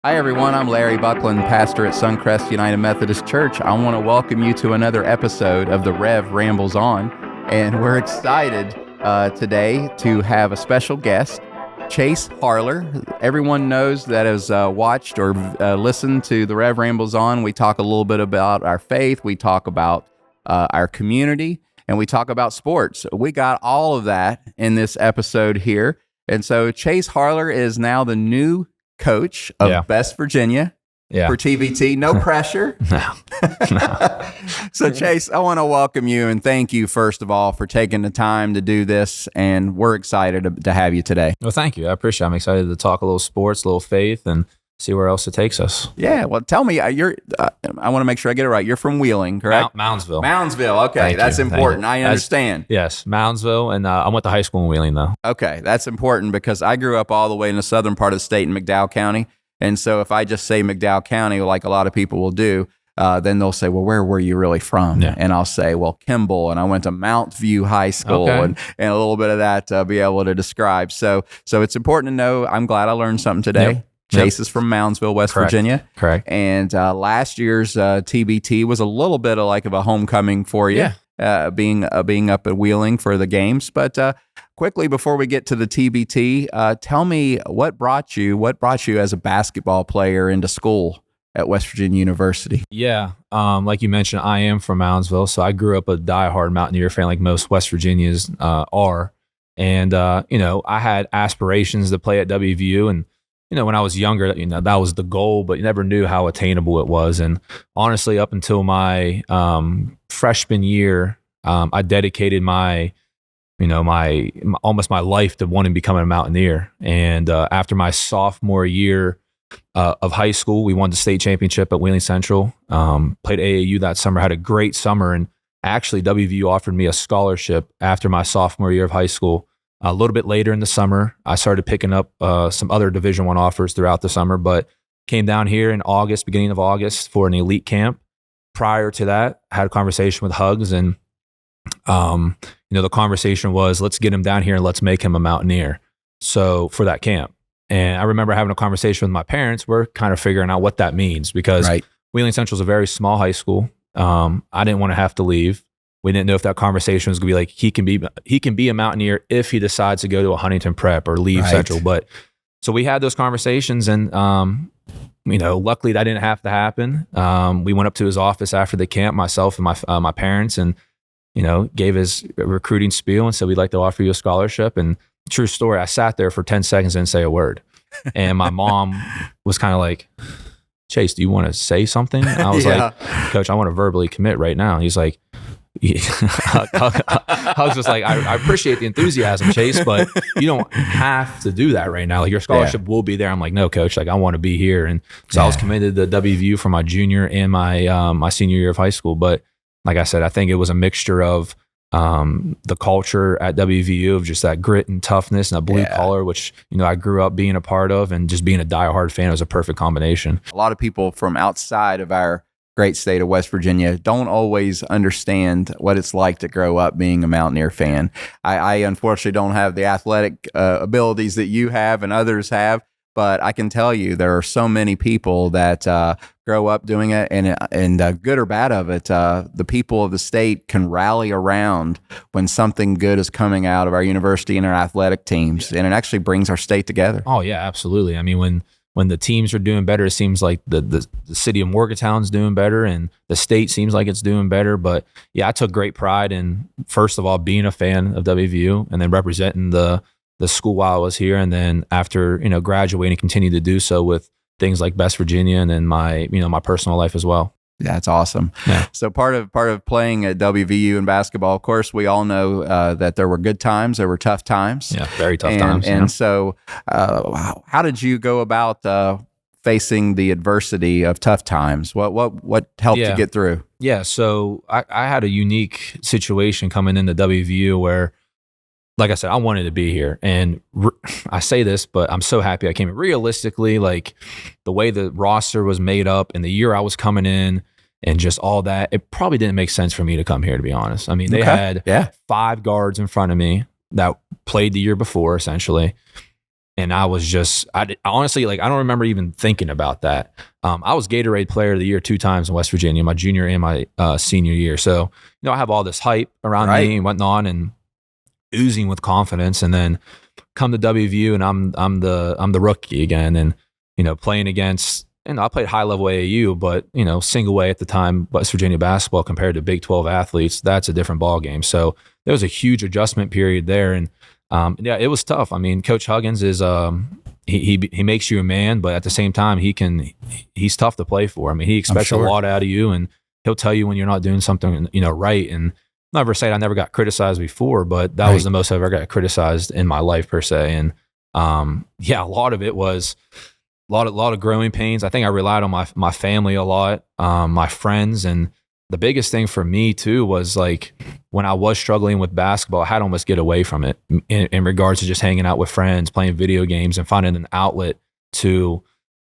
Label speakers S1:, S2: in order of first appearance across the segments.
S1: Hi, everyone. I'm Larry Buckland, pastor at Suncrest United Methodist Church. I want to welcome you to another episode of the Rev Rambles On. And we're excited today to have a special guest, Chase Harler. Everyone knows that has watched or listened to the Rev Rambles On. We talk a little bit about our faith. We talk about our community, and we talk about sports. We got all of that in this episode here. And so Chase Harler is now the new coach of West Virginia for TVT. No pressure.
S2: No.
S1: So Chase, I want to welcome you and thank you first of all for taking the time to do this, and we're excited to have you today.
S2: Well, thank you. I appreciate it. I'm excited to talk a little sports, a little faith, and see where else it takes us.
S1: Yeah, well, tell me, I want to make sure I get it right. You're from Wheeling, correct?
S2: Moundsville.
S1: Moundsville, okay.
S2: Thank
S1: that's
S2: you.
S1: important. I understand.
S2: Yes, Moundsville, and I went to high school in Wheeling, though.
S1: Okay, that's important because I grew up all the way in the southern part of the state in McDowell County, and so if I just say McDowell County, like a lot of people will do, then they'll say, well, where were you really from?
S2: Yeah.
S1: And I'll say, well, Kimball, and I went to Mount View High School, and a little bit of that be able to describe. So it's important to know. I'm glad I learned something today.
S2: Yep.
S1: Chase is from Moundsville, West Virginia.
S2: Correct.
S1: And last year's TBT was a little bit of a homecoming for you, being up at Wheeling for the games. But quickly, before we get to the TBT, tell me what brought you as a basketball player into school at West Virginia University?
S2: Yeah, like you mentioned, I am from Moundsville, so I grew up a diehard Mountaineer fan, like most West Virginians are. And I had aspirations to play at WVU, and when I was younger, that was the goal, but you never knew how attainable it was. And honestly, up until my freshman year, I dedicated my almost my life to wanting to become a Mountaineer. And after my sophomore year of high school, we won the state championship at Wheeling Central. Played AAU that summer, had a great summer, and actually WVU offered me a scholarship after my sophomore year of high school. A little bit later in the summer, I started picking up some other Division I offers throughout the summer, but came down here in August, beginning of August, for an elite camp. Prior to that, I had a conversation with Hugs, and the conversation was, let's get him down here and let's make him a Mountaineer. So for that camp. And I remember having a conversation with my parents. We're kind of figuring out what that means because Wheeling Central is a very small high school. I didn't want to have to leave. We didn't know if that conversation was going to be like, he can be a Mountaineer if he decides to go to a Huntington Prep or leave Central. But so we had those conversations, and luckily that didn't have to happen. We went up to his office after the camp, myself and my parents, and gave his recruiting spiel and said, we'd like to offer you a scholarship. And true story, I sat there for 10 seconds and didn't say a word. And my mom was kind of like, Chase, do you want to say something? And I was like, Coach, I want to verbally commit right now. And he's like, I was just like, I appreciate the enthusiasm, Chase, but you don't have to do that right now. Like, your scholarship will be there. I'm like, no, Coach, like, I want to be here. And so I was committed to WVU for my junior and my senior year of high school. But like I said, I think it was a mixture of the culture at WVU of just that grit and toughness and a blue collar, which I grew up being a part of, and just being a diehard fan was a perfect combination.
S1: A lot of people from outside of our great state of West Virginia don't always understand what it's like to grow up being a Mountaineer fan. I unfortunately don't have the athletic abilities that you have and others have, but I can tell you there are so many people that grow up doing it, and good or bad of it, the people of the state can rally around when something good is coming out of our university and our athletic teams, and it actually brings our state together.
S2: Oh yeah, absolutely. I mean, when the teams are doing better, it seems like the city of Morgantown's doing better, and the state seems like it's doing better. But yeah, I took great pride in, first of all, being a fan of WVU, and then representing the school while I was here, and then after graduating, continued to do so with things like West Virginia, and then my my personal life as well.
S1: That's awesome. Yeah. So part of playing at WVU in basketball, of course, we all know that there were good times, there were tough times.
S2: Yeah, very tough times.
S1: And so how did you go about facing the adversity of tough times? What helped you get through?
S2: Yeah, so I had a unique situation coming into WVU where, like I said, I wanted to be here. And I say this, but I'm so happy I came. Realistically, like the way the roster was made up and the year I was coming in and just all that, it probably didn't make sense for me to come here, to be honest. I mean, they had 5 guards in front of me that played the year before, essentially. And I was just, honestly, like, I don't remember even thinking about that. I was Gatorade Player of the Year 2 times in West Virginia, my junior and my senior year. So, I have all this hype around me and whatnot, and oozing with confidence. And then come to WVU, and I'm the rookie again, and playing against. I played high level AAU, but single A at the time, West Virginia basketball compared to Big 12 athletes, that's a different ball game. So there was a huge adjustment period there, and it was tough. I mean, Coach Huggins is he makes you a man, but at the same time, he's tough to play for. I mean, he expects a lot out of you, and he'll tell you when you're not doing something right. And I'll never say I never got criticized before, but that was the most I ever got criticized in my life per se. And a lot of it was a lot of growing pains. I think I relied on my family a lot, my friends, and the biggest thing for me too was like when I was struggling with basketball, I had to almost get away from it in regards to just hanging out with friends, playing video games, and finding an outlet to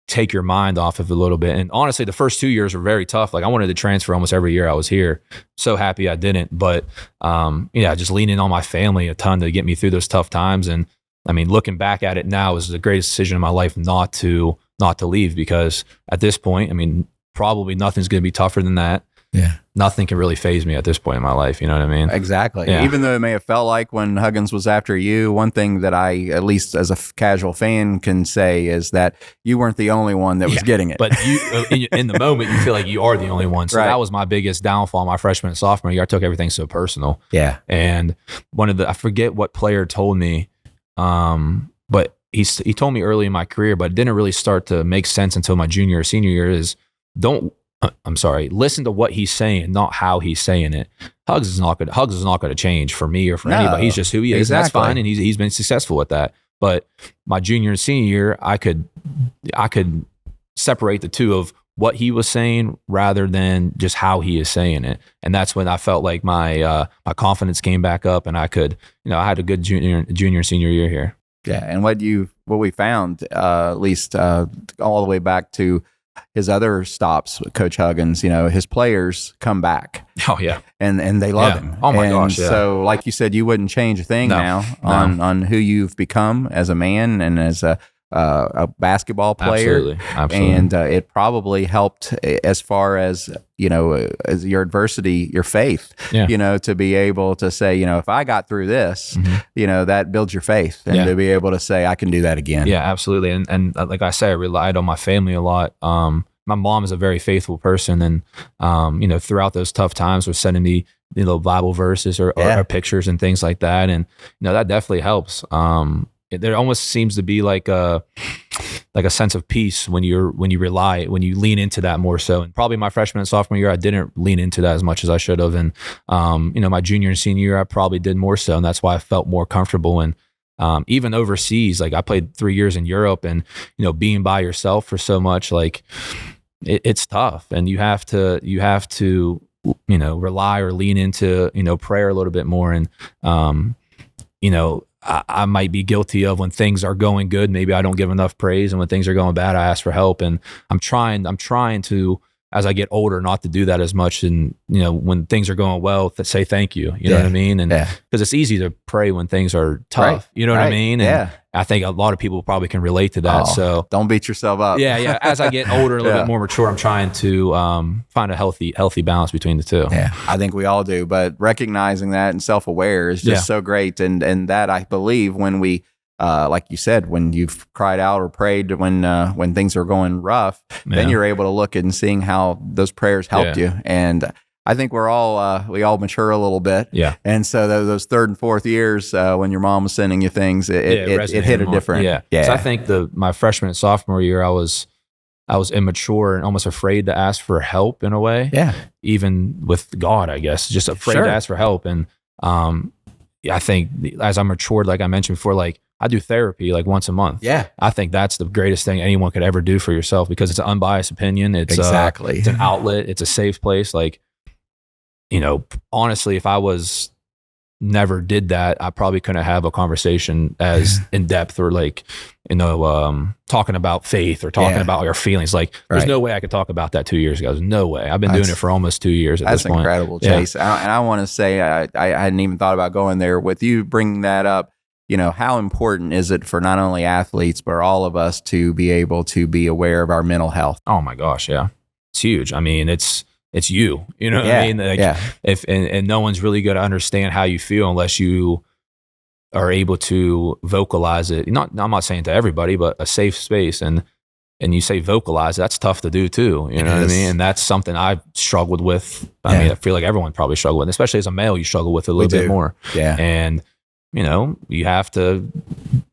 S2: take your mind off of it a little bit. And honestly, the first 2 years were very tough. Like I wanted to transfer almost every year I was here. So happy I didn't, but just leaning on my family a ton to get me through those tough times. And I mean, looking back at it now, it was the greatest decision in my life not to leave, because at this point, I mean, probably nothing's going to be tougher than that.
S1: Yeah.
S2: Nothing can really faze me at this point in my life. You know what I mean?
S1: Exactly.
S2: Yeah.
S1: Even though it may have felt like when Huggins was after you, one thing that I, at least as a casual fan, can say is that you weren't the only one that was getting it.
S2: But you, in the moment, you feel like you are the only one. So that was my biggest downfall my freshman and sophomore year. I took everything so personal.
S1: Yeah.
S2: And I forget what player told me, but he told me early in my career, but it didn't really start to make sense until my junior or senior year, is listen to what he's saying, not how he's saying it. Hugs is not going to change for me or for anybody. He's just who he is. Exactly. That's fine. And he's been successful with that. But my junior and senior year, I could separate the two of what he was saying rather than just how he is saying it. And that's when I felt like my confidence came back up, and I could, I had a good junior and senior year here.
S1: Yeah. And what we found, at least all the way back to his other stops with Coach Huggins, his players come back.
S2: Oh yeah.
S1: And they love him.
S2: Oh my gosh. Yeah.
S1: So like you said, you wouldn't change a thing on who you've become as a man and as a basketball player.
S2: Absolutely.
S1: And it probably helped as far as, as your adversity, your faith, to be able to say, if I got through this, that builds your faith, and to be able to say, I can do that again.
S2: Yeah, absolutely. And like I say, I relied on my family a lot. My mom is a very faithful person, and, throughout those tough times was sending me, Bible verses or pictures and things like that. And, that definitely helps. There almost seems to be like a sense of peace when you lean into that more so. And probably my freshman and sophomore year, I didn't lean into that as much as I should have. And, my junior and senior year, I probably did more so. And that's why I felt more comfortable. And, even overseas, like I played 3 years in Europe, and, being by yourself for so much, like it's tough, and you have to, rely or lean into, prayer a little bit more. And, I might be guilty of when things are going good, maybe I don't give enough praise, and when things are going bad, I ask for help. And I'm trying to, as I get older, not to do that as much. And, when things are going well, to say thank you, you know what I mean? And because it's easy to pray when things are tough, you know what I mean? And I think a lot of people probably can relate to that. So
S1: don't beat yourself up.
S2: Yeah. As I get older, a little bit more mature, I'm trying to find a healthy balance between the two.
S1: Yeah, I think we all do. But recognizing that and self-aware is just so great. And that, I believe, when we, like you said, when you've cried out or prayed when things are going rough, then you're able to look and seeing how those prayers helped you. And I think we all mature a little bit.
S2: Yeah.
S1: And so those third and fourth years, when your mom was sending you things, it hit a different.
S2: Yeah. So I think my freshman and sophomore year, I was immature and almost afraid to ask for help in a way.
S1: Yeah.
S2: Even with God, I guess, just afraid to ask for help. And I think as I matured, like I mentioned before, like I do therapy like once a month.
S1: Yeah.
S2: I think that's the greatest thing anyone could ever do for yourself, because it's an unbiased opinion. It's it's an outlet. It's a safe place. Like, honestly, if I never did that, I probably couldn't have a conversation as in depth or talking about faith or talking about your feelings. Like there's no way I could talk about that 2 years ago. There's no way. I've been doing it for almost 2 years at this point.
S1: That's incredible, Chase. And I want to say, I hadn't even thought about going there with you bringing that up. how important is it for not only athletes, but all of us to be able to be aware of our mental health?
S2: Oh my gosh. Yeah. It's huge. I mean, it's you, what I mean? Like, if, and no one's really going to understand how you feel unless you are able to vocalize it. I'm not saying to everybody, but a safe space. And you say vocalize, that's tough to do too. You know what I mean? And that's something I've struggled with. I mean, I feel like everyone probably struggled with, especially as a male, you struggle with it a little bit more.
S1: Yeah.
S2: And, you have to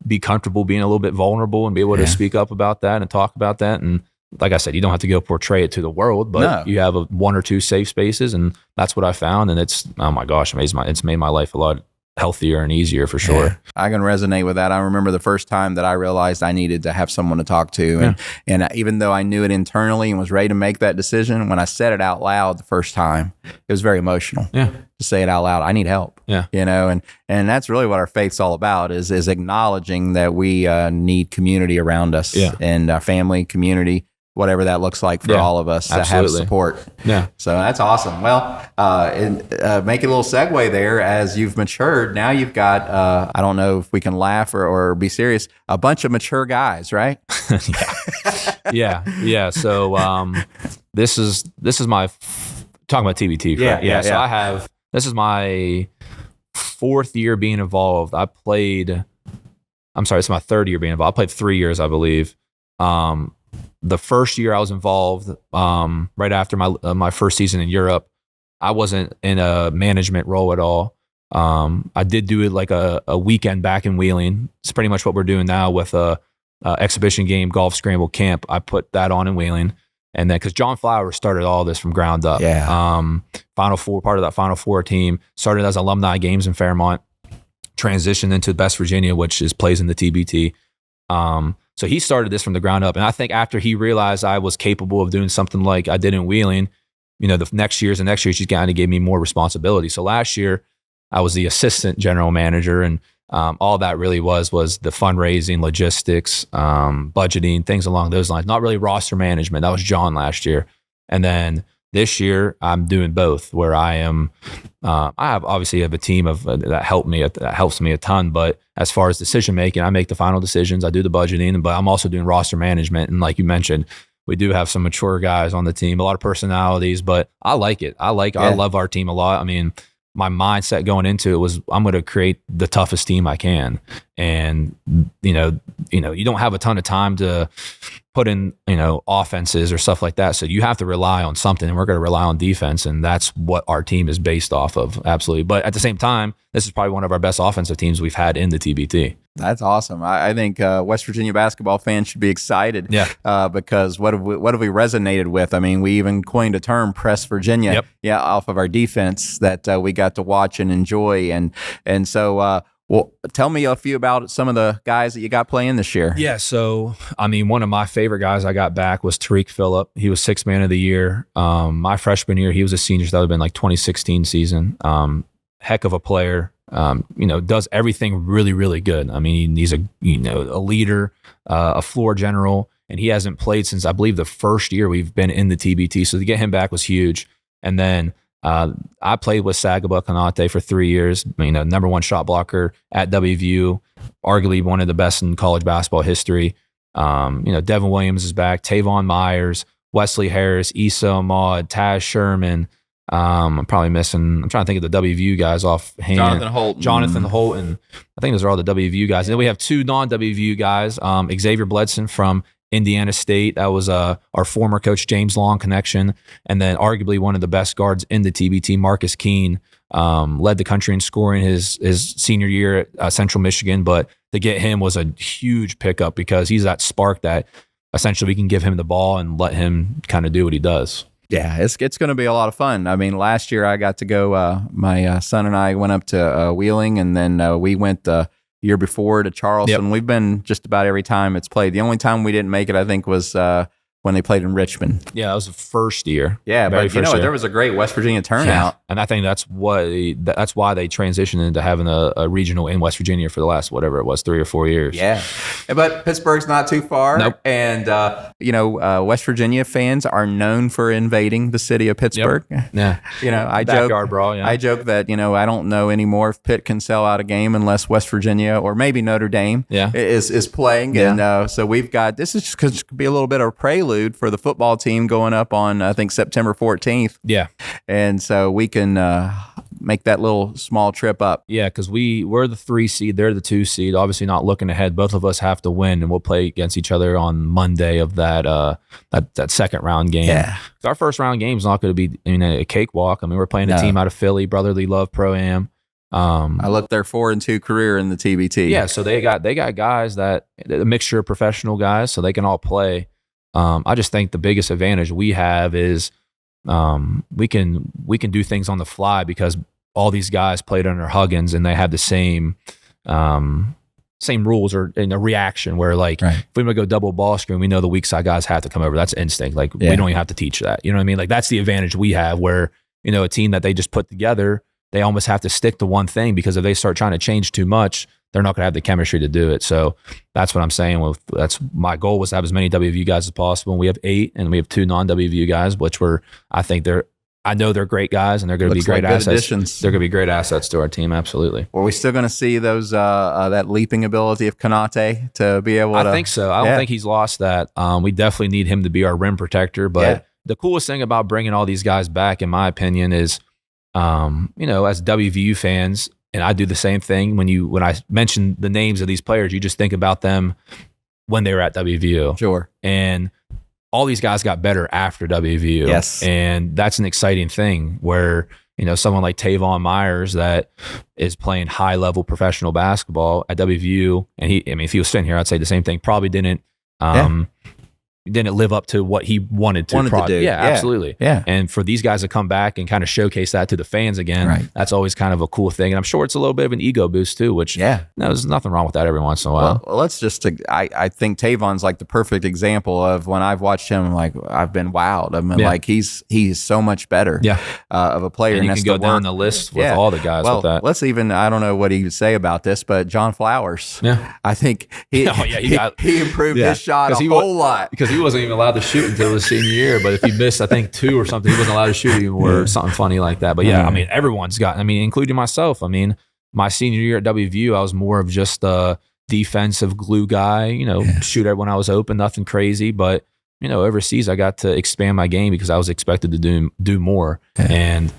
S2: be comfortable being a little bit vulnerable and be able to speak up about that and talk about that. And like I said, you don't have to go portray it to the world, but you have one or two safe spaces, and that's what I found. And it's, oh my gosh, it's made my life a lot healthier and easier for sure.
S1: Yeah, I can resonate with that. I remember the first time that I realized I needed to have someone to talk to. And even though I knew it internally and was ready to make that decision, when I said it out loud the first time, it was very emotional to say it out loud. I need help. And that's really what our faith's all about is acknowledging that we need community around us and family, community, whatever that looks like for all of us to have support. Yeah. So that's awesome. Well, make a little segue there as you've matured. Now you've got, I don't know if we can laugh or be serious, a bunch of mature guys, right?
S2: Yeah. So this is my, talking about TBT, correct? So this is my 4th year being involved. It's my 3rd year being involved. I played 3 years, I believe. The first year I was involved, right after my first season in Europe, I wasn't in a management role at all. I did do it like a weekend back in Wheeling. It's pretty much what we're doing now with a exhibition game, golf scramble camp. I put that on in Wheeling. And then, because John Flowers started all this from ground up. Final Four, part of that Final Four team, started as alumni games in Fairmont, transitioned into West Virginia, which plays in the TBT. So he started this from the ground up. And I think after he realized I was capable of doing something like I did in Wheeling, the next year, she kind of gave me more responsibility. So last year I was the assistant general manager, and all that really was the fundraising, logistics, budgeting, things along those lines. Not really roster management. That was John last year. And then this year I'm doing both, where I am, I obviously have a team of that helps me a ton, but as far as decision making, I make the final decisions, I do the budgeting, but I'm also doing roster management. And like you mentioned, we do have some mature guys on the team, a lot of personalities, but I like it. I love our team a lot. I mean, my mindset going into it was I'm going to create the toughest team I can. And, you don't have a ton of time to put in, offenses or stuff like that. So you have to rely on something, and we're going to rely on defense. And that's what our team is based off of. Absolutely. But at the same time, this is probably one of our best offensive teams we've had in the TBT.
S1: That's awesome. I think West Virginia basketball fans should be excited because what have we resonated with? I mean, we even coined a term, Press Virginia, off of our defense that we got to watch and enjoy. And so, well, tell me a few about some of the guys that you got playing this year.
S2: Yeah, so, I mean, one of my favorite guys I got back was Tariq Phillip. He was 6th man of the year. My freshman year, he was a senior, so that would have been like 2016 season. Heck of a player. Does everything really, really good. I mean, he's a leader, a floor general, and he hasn't played since, I believe, the first year we've been in the TBT. So to get him back was huge. And then I played with Sagaba Konate for 3 years, number 1 shot blocker at WVU, arguably one of the best in college basketball history. Devin Williams is back, Tavon Myers, Wesley Harris, Issa Ahmad, Taz Sherman. I'm probably missing, I'm trying to think of the WVU guys offhand. Jonathan Holton. I think those are all the WVU guys. And then we have 2 non-WVU guys, Xavier Bledson from Indiana State. That was our former coach James Long connection. And then arguably one of the best guards in the TBT, Marcus Keene, led the country in scoring his senior year at Central Michigan. But to get him was a huge pickup because he's that spark that essentially we can give him the ball and let him kind of do what he does.
S1: Yeah, it's going to be a lot of fun. I mean, last year I got to go, my son and I went up to Wheeling, and then we went the year before to Charleston. We've been just about every time it's played. The only time we didn't make it, I think, was when they played in Richmond.
S2: Yeah, that was the first year.
S1: Yeah,
S2: Very
S1: but you
S2: first
S1: know,
S2: year.
S1: there was a great West Virginia turnout.
S2: And I think that's why they transitioned into having a regional in West Virginia for the last, whatever it was, 3 or 4 years.
S1: Yeah. But Pittsburgh's not too far.
S2: Nope.
S1: And, West Virginia fans are known for invading the city of Pittsburgh.
S2: Yep. Yeah.
S1: I
S2: Backyard brawl, yeah.
S1: I joke that, I don't know anymore if Pitt can sell out a game unless West Virginia or maybe Notre Dame is playing.
S2: Yeah.
S1: And so we've got, this is just could be a little bit of a prelude for the football team going up on, I think, September 14th.
S2: Yeah.
S1: And so we can make that little small trip up.
S2: Yeah, because we're the 3 seed, they're the 2 seed. Obviously, not looking ahead. Both of us have to win, and we'll play against each other on Monday of that second round game.
S1: Yeah.
S2: Our first round game is not going to be a cakewalk. I mean, we're playing a team out of Philly, Brotherly Love Pro-Am.
S1: I looked their 4-2 career in the TBT.
S2: Yeah, so they got guys that a mixture of professional guys, so they can all play. I just think the biggest advantage we have is we can do things on the fly because all these guys played under Huggins and they have the same rules or in a reaction where if we're gonna go double ball screen, we know the weak side guys have to come over. That's instinct. We don't even have to teach that. You know what I mean? That's the advantage we have where a team that they just put together, they almost have to stick to one thing because if they start trying to change too much, they're not going to have the chemistry to do it. So that's what I'm saying. That's my goal was to have as many WVU guys as possible. And we have 8 and we have 2 non-WVU guys, which I know they're great guys and they're going to be great assets.
S1: Additions.
S2: They're going to be great assets to our team. Absolutely.
S1: Are we still going to see those that leaping ability of Konate to be able to?
S2: I think so. I don't think he's lost that. We definitely need him to be our rim protector. But the coolest thing about bringing all these guys back, in my opinion, is, as WVU fans, and I do the same thing. When I mention the names of these players, you just think about them when they were at WVU.
S1: Sure.
S2: And all these guys got better after WVU.
S1: Yes.
S2: And that's an exciting thing where, someone like Tavon Myers that is playing high level professional basketball at WVU, and if he was sitting here, I'd say the same thing, probably didn't live up to what he wanted to
S1: do.
S2: Yeah, absolutely.
S1: Yeah.
S2: And for these guys to come back and kind of showcase that to the fans again, that's always kind of a cool thing. And I'm sure it's a little bit of an ego boost too, which there's nothing wrong with that every once in a while.
S1: Well, I think Tavon's the perfect example of when I've watched him, I've been wowed. I mean, he's so much better of a player.
S2: And you can go down the list with all the guys with that.
S1: Let's I don't know what he would say about this, but John Flowers. Yeah. I think he improved his shot a whole lot.
S2: Because he wasn't even allowed to shoot until his senior year. But if he missed, I think 2 or something, he wasn't allowed to shoot anymore or something funny like that. But everyone's got, including myself. My senior year at WVU, I was more of just a defensive glue guy, shoot when I was open, nothing crazy. But, overseas, I got to expand my game because I was expected to do more. And,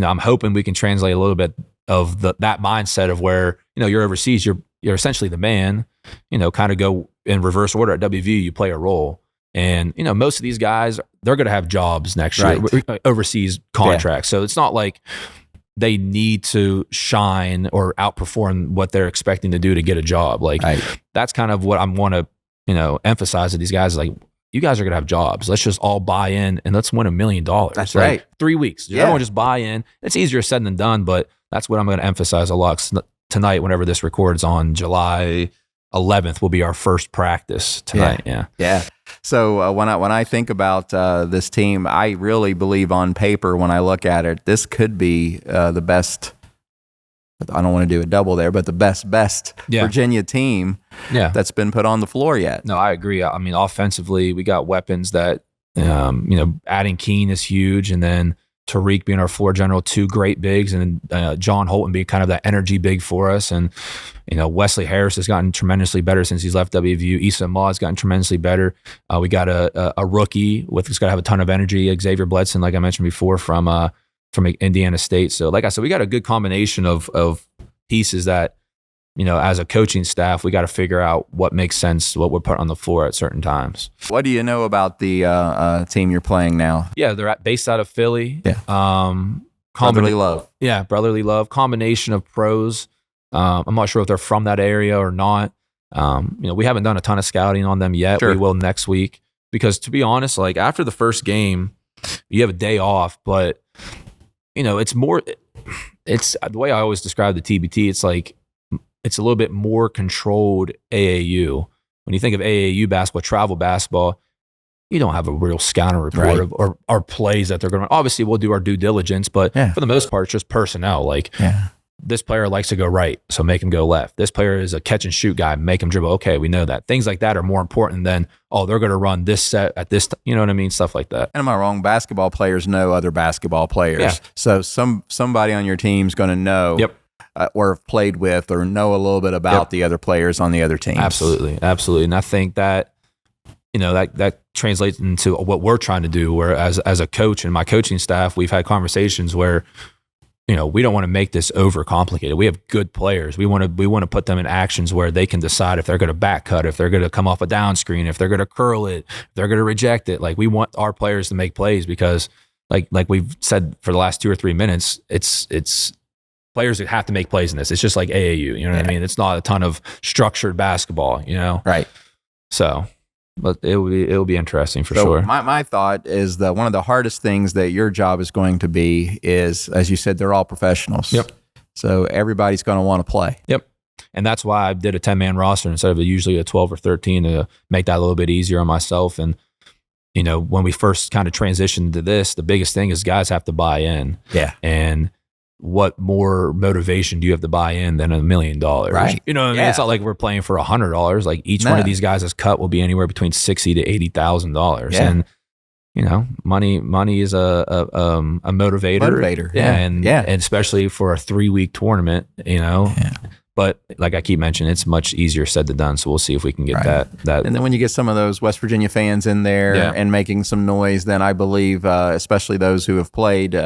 S2: I'm hoping we can translate a little bit of that mindset of where, you're overseas, you're essentially the man, kind of go in reverse order at WVU, you play a role. And, most of these guys, they're going to have jobs next year, overseas contracts. So it's not like they need to shine or outperform what they're expecting to do to get a job. That's kind of what I want to, emphasize to these guys. You guys are going to have jobs. Let's just all buy in and let's win $1 million.
S1: That's right.
S2: 3 weeks. Everyone just buy in. It's easier said than done, but that's what I'm going to emphasize a lot tonight. Whenever this records on July 11th will be our first practice tonight.
S1: Yeah. So when I think about this team, I really believe on paper when I look at it, this could be the best. I don't want to do a double there, but the best Virginia team that's been put on the floor yet.
S2: No, I agree. Offensively, we got weapons that adding Keene is huge, and then Tariq being our floor general, 2 great bigs, and John Holton being kind of that energy big for us. And, Wesley Harris has gotten tremendously better since he's left WVU. Issa Ma has gotten tremendously better. We got a rookie who's got to have a ton of energy, Xavier Bledson, like I mentioned before, from Indiana State. So like I said, we got a good combination of pieces that, as a coaching staff, we got to figure out what makes sense, what we're putting on the floor at certain times.
S1: What do you know about the team you're playing now?
S2: Yeah, they're based out of Philly.
S1: Yeah. Brotherly Love.
S2: Yeah, Brotherly Love. Combination of pros. I'm not sure if they're from that area or not. We haven't done a ton of scouting on them yet. Sure. We will next week. Because to be honest, after the first game, you have a day off, but it's the way I always describe the TBT. It's a little bit more controlled AAU. When you think of AAU basketball, travel basketball, you don't have a real scouting report of or plays that they're going to. Obviously, we'll do our due diligence, but for the most part, it's just personnel. Like this player likes to go right, so make him go left. This player is a catch and shoot guy, make him dribble. Okay, we know that. Things like that are more important than, they're going to run this set at this, you know what I mean? Stuff like that.
S1: And am I wrong? Basketball players know other basketball players. Yeah. So somebody on your team's going to know or have played with or know a little bit about the other players on the other teams.
S2: Absolutely. Absolutely. And I think that, that translates into what we're trying to do, where as a coach and my coaching staff, we've had conversations where, we don't want to make this overcomplicated. We have good players. We want to put them in actions where they can decide if they're going to back cut, if they're going to come off a down screen, if they're going to curl it, if they're going to reject it. Like, we want our players to make plays because like we've said for the last 2 or 3 minutes, it's players that have to make plays in this. It's just like AAU, you know what I mean? It's not a ton of structured basketball, Right. So, but it'll be interesting for sure.
S1: My thought is that one of the hardest things that your job is going to be is, as you said, they're all professionals.
S2: Yep.
S1: So everybody's going to want to play.
S2: Yep. And that's why I did a 10-man roster instead of usually a 12 or 13 to make that a little bit easier on myself. And, when we first kind of transitioned to this, the biggest thing is guys have to buy in.
S1: Yeah.
S2: And what more motivation do you have to buy in than $1 million?
S1: Right.
S2: You know what I mean? It's not like we're playing for $100. Like each one of these guys' cut will be anywhere between $60,000 to $80,000. Yeah. And money is a motivator.
S1: Yeah.
S2: And especially for a 3-week tournament, Yeah. But like I keep mentioning, it's much easier said than done. So we'll see if we can get that.
S1: And then when you get some of those West Virginia fans in there and making some noise, then I believe, especially those who have played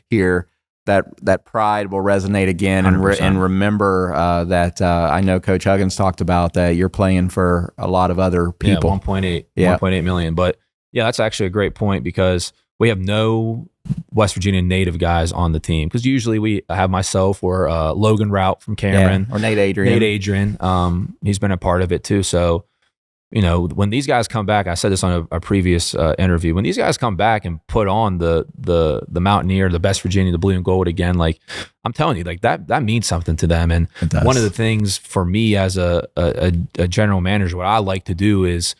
S1: here, that pride will resonate again, and remember that I know Coach Huggins talked about that you're playing for a lot of other people.
S2: 1.8 million. But that's actually a great point, because we have no West Virginia native guys on the team, because usually we have myself or Logan Rout from Cameron
S1: or Nate Adrian.
S2: He's been a part of it too. So when these guys come back, I said this on a previous interview, when these guys come back and put on the Mountaineer, the Best Virginia, the blue and gold again, like I'm telling you, like that means something to them. And one of the things for me as a general manager, what I like to do is,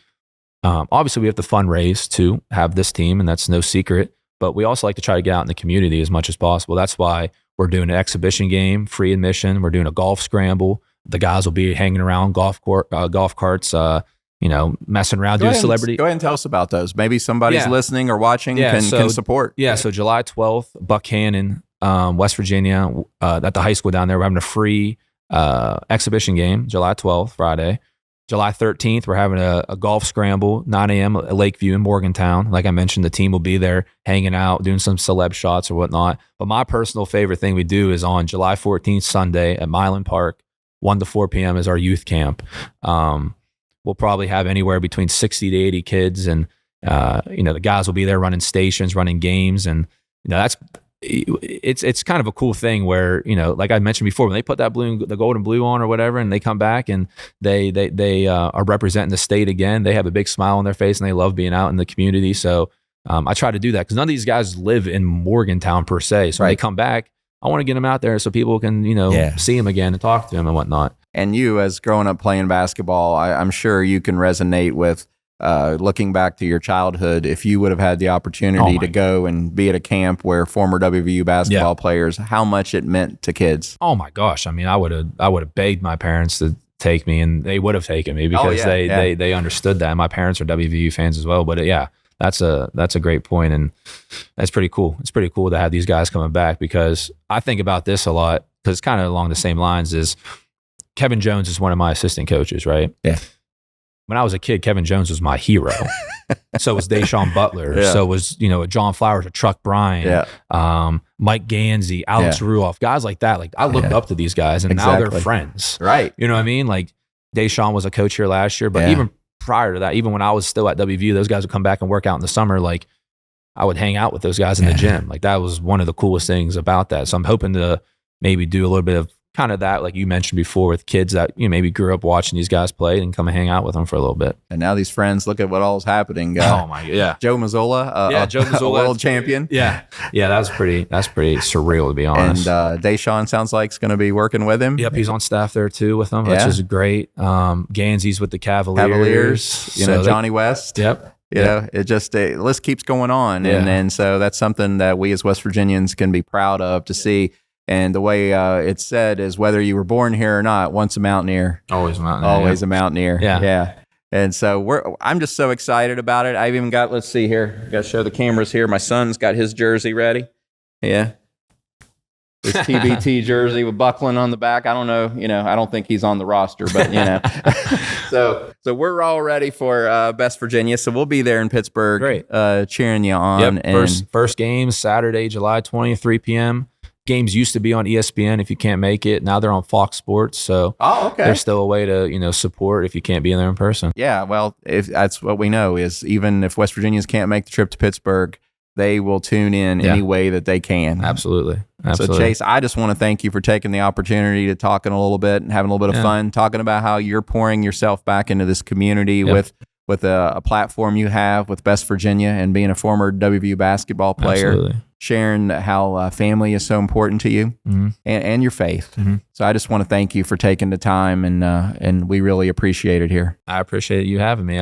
S2: obviously we have to fundraise to have this team, and that's no secret, but we also like to try to get out in the community as much as possible. That's why we're doing an exhibition game, free admission. We're doing a golf scramble. The guys will be hanging around golf carts, messing around, doing celebrity.
S1: Go ahead and tell us about those. Maybe somebody's listening or watching can support.
S2: Yeah, so July 12th, Buckhannon, West Virginia, at the high school down there, we're having a free exhibition game, July 12th, Friday. July 13th, we're having a golf scramble, 9 a.m. at Lakeview in Morgantown. Like I mentioned, the team will be there hanging out, doing some celeb shots or whatnot. But my personal favorite thing we do is on July 14th, Sunday at Milan Park, 1 to 4 p.m. is our youth camp. We'll probably have anywhere between 60 to 80 kids, and the guys will be there running stations, running games, and it's kind of a cool thing where like I mentioned before, when they put that the gold and blue on or whatever, and they come back and they are representing the state again, they have a big smile on their face and they love being out in the community. So I try to do that because none of these guys live in Morgantown per se. So when they come back, I want to get them out there so people can see them again and talk to them and whatnot.
S1: And you, as growing up playing basketball, I'm sure you can resonate with looking back to your childhood. If you would have had the opportunity to go and be at a camp where former WVU basketball players, how much it meant to kids.
S2: Oh my gosh! I mean, I would have begged my parents to take me, and they would have taken me because they understood that. And my parents are WVU fans as well. But that's a great point, and that's pretty cool. It's pretty cool to have these guys coming back, because I think about this a lot, because it's kind of along the same lines as Kevin Jones is one of my assistant coaches, right?
S1: Yeah.
S2: When I was a kid, Kevin Jones was my hero. So was Deshaun Butler.
S1: Yeah.
S2: So was, a John Flowers, a Truck Bryan, Mike Gansey, Alex Ruoff, guys like that. Like I looked up to these guys, and now they're friends.
S1: Right.
S2: You know what I mean? Like Deshaun was a coach here last year, but even prior to that, even when I was still at WVU, those guys would come back and work out in the summer. Like I would hang out with those guys in the gym. Like that was one of the coolest things about that. So I'm hoping to maybe do a little bit of kind of that, like you mentioned before, with kids that maybe grew up watching these guys play and come and hang out with them for a little bit.
S1: And now these friends, look at what all is happening.
S2: Oh my,
S1: Joe Mazzola,
S2: Joe Mazzola,
S1: world champion.
S2: That's pretty surreal, to be honest.
S1: And Deshaun sounds like it's going to be working with him.
S2: Yep, he's on staff there too with them, which is great. Gansey's with the Cavaliers.
S1: Johnny West.
S2: Yep.
S1: You know, it just the list keeps going on, and so that's something that we as West Virginians can be proud of to see. And the way it's said is, whether you were born here or not, once a Mountaineer,
S2: always a Mountaineer.
S1: Always a Mountaineer.
S2: Yeah.
S1: And so I'm just so excited about it. I've even got, let's see here, I got to show the cameras here. My son's got his jersey ready. Yeah. His TBT jersey with buckling on the back. I don't know, I don't think he's on the roster, but so we're all ready for Best Virginia. So we'll be there in Pittsburgh, cheering you on.
S2: Yep. And first game Saturday, July 20th, 3 p.m. Games used to be on ESPN if you can't make it. Now they're on Fox Sports. So there's still a way to, support if you can't be in there in person.
S1: Yeah, well, if that's what we know is, even if West Virginians can't make the trip to Pittsburgh, they will tune in any way that they can.
S2: Absolutely.
S1: So Chase, I just want to thank you for taking the opportunity to talking a little bit and having a little bit of fun, talking about how you're pouring yourself back into this community with a platform you have with Best Virginia, and being a former WVU basketball player, sharing how family is so important to you and your faith. So I just want to thank you for taking the time, and we really appreciate it here.
S2: I appreciate you having me.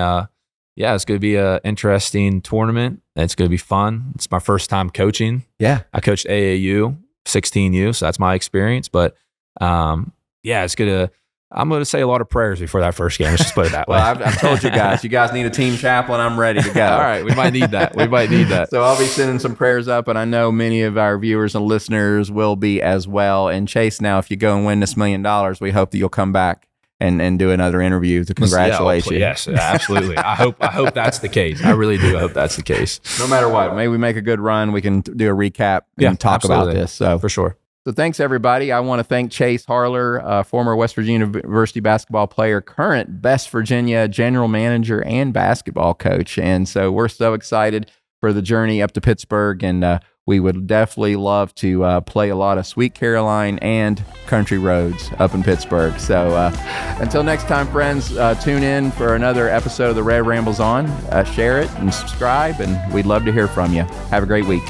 S2: It's going to be an interesting tournament. It's going to be fun. It's my first time coaching.
S1: Yeah.
S2: I coached AAU, 16U, so that's my experience. But it's going to, I'm going to say a lot of prayers before that first game. Let's just put it that way.
S1: Well, I've told you guys need a team chaplain. I'm ready to go.
S2: All right. We might need that.
S1: So I'll be sending some prayers up, and I know many of our viewers and listeners will be as well. And Chase, now, if you go and win this $1 million, we hope that you'll come back and do another interview to congratulate you.
S2: Yes, absolutely. I hope that's the case. I really do hope that's the case.
S1: No matter what, maybe we make a good run. We can do a recap and talk about this. So
S2: for sure.
S1: So thanks, everybody. I want to thank Chase Harler, former West Virginia University basketball player, current Best Virginia general manager and basketball coach. And so we're so excited for the journey up to Pittsburgh, and we would definitely love to play a lot of Sweet Caroline and Country Roads up in Pittsburgh. So until next time, friends, tune in for another episode of the Rev Rambles On. Share it and subscribe, and we'd love to hear from you. Have a great week.